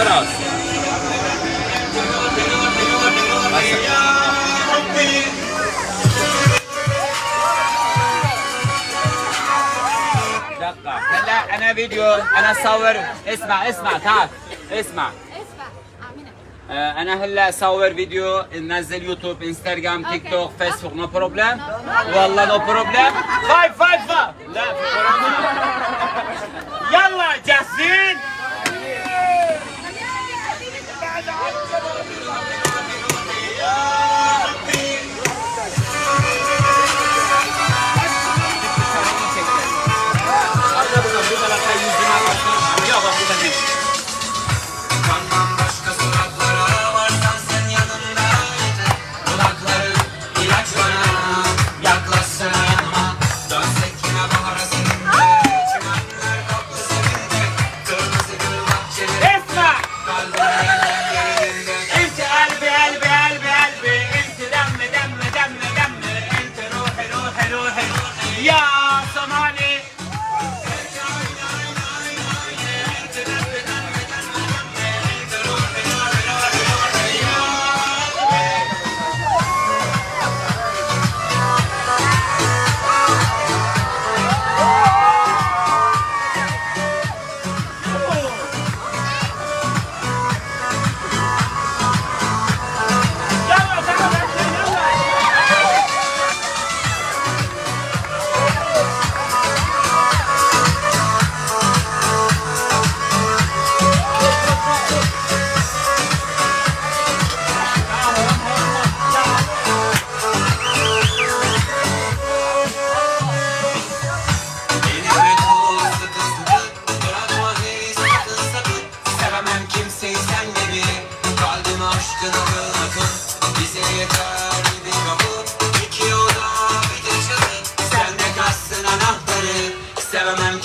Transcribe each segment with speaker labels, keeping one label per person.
Speaker 1: خلاص. دقة هلا أنا فيديو أنا أصور اسمع تعال اسمع أنا هلا أصور فيديو ننزل يوتيوب انستغرام تيك توك فيسبوك نو بروبلم والله نو بروبلم فايف لا في بروبلم يلا جاهزين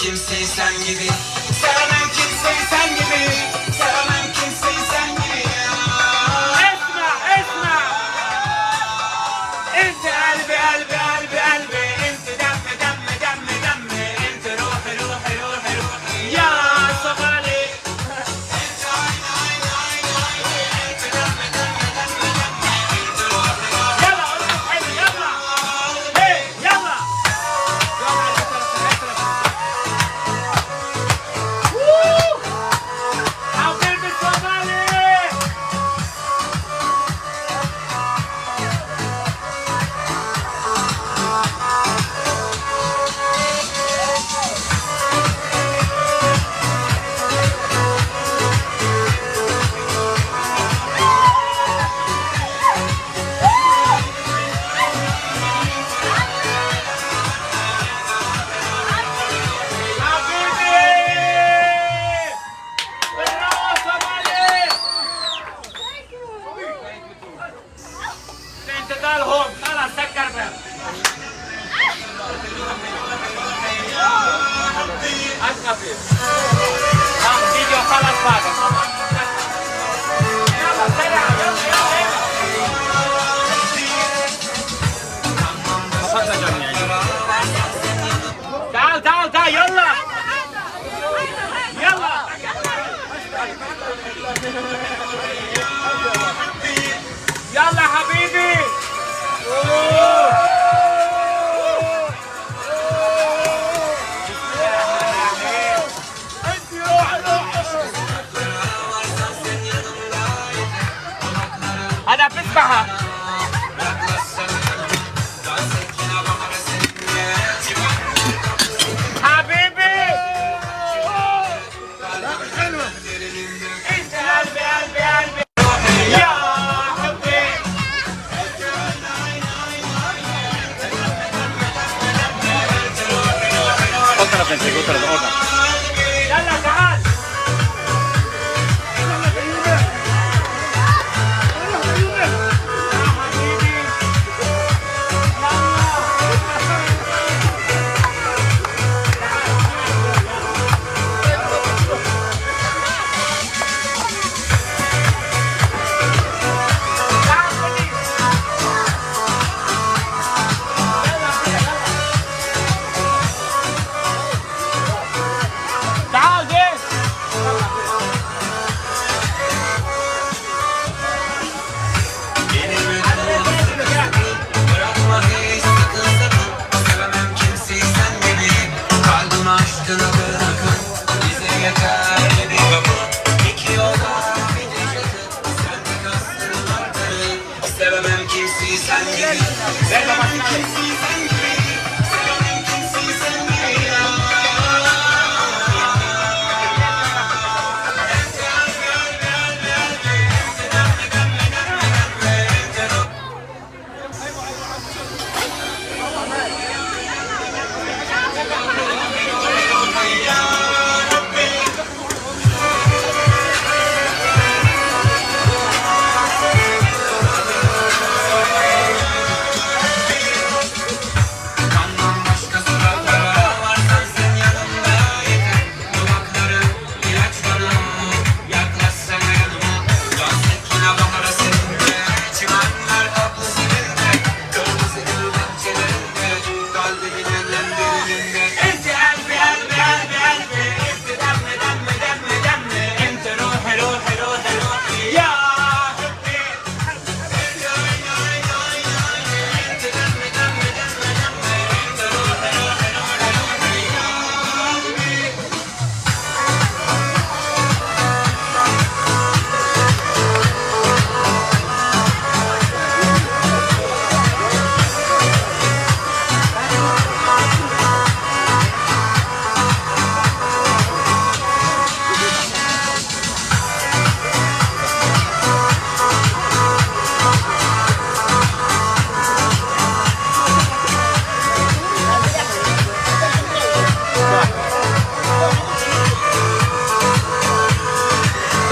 Speaker 2: Kimseyi sen gibi sevemem, kimseyi sen gibi sevemem, kimseyi sen gibi
Speaker 1: اسمع انت قلبي انت دم انت روحي يا صغالي انت عين انت دم انت روحي يلا يلا هي يلا انتقالهم خلاص سكر بهم خفيف فيديو خلاص باقي يلا سريع تعال يلا يلا حبيبي هذا بتسمعها حبيبي انت قلبي يا حبي
Speaker 3: otra pensé, otra.
Speaker 1: يلا تعال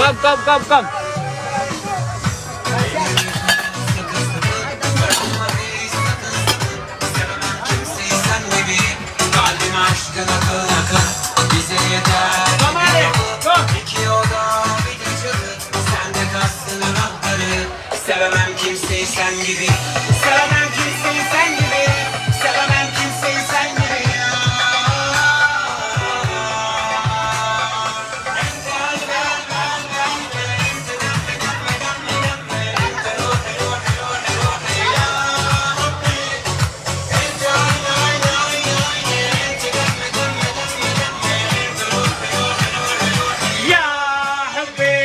Speaker 1: Come.
Speaker 2: Sen gibi kalbim aşkın akın akın bize yeter.
Speaker 1: Somali, go.
Speaker 2: İki oda bir de çatı sende kastın anahtarı. Sevemem kimseyi sen gibi. Sevemem kimseyi sen gibi. Sevemem kimseyi sen gibi.
Speaker 1: Ya Hubbi.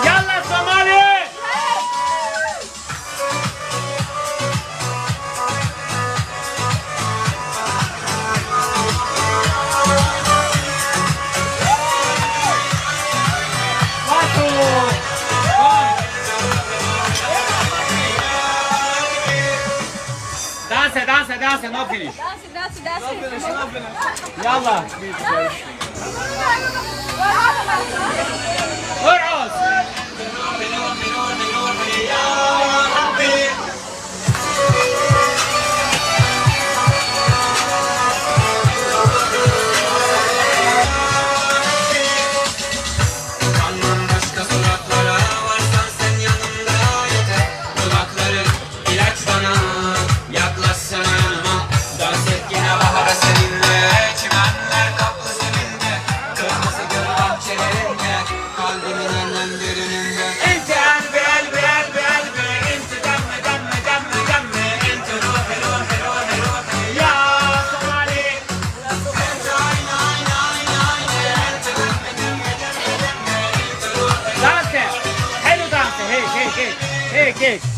Speaker 1: Yalla Somali. Batu. Come. Dance, no finish. Yalla. Urqus.
Speaker 2: Kanmam başka sokaklara varsan sen yanımda yeter. Dudakların ilaç bana yaklaşsana yanıma. Dans et yine bahara seninle. Çimenler kaplı zeminde. Kırmızı göl bahçelerinde. Kalbimin en derininde.
Speaker 1: Enti qalbi. Enti dammi. Enti ruhi. Ya Somali. Dance. Hello dance. Hey.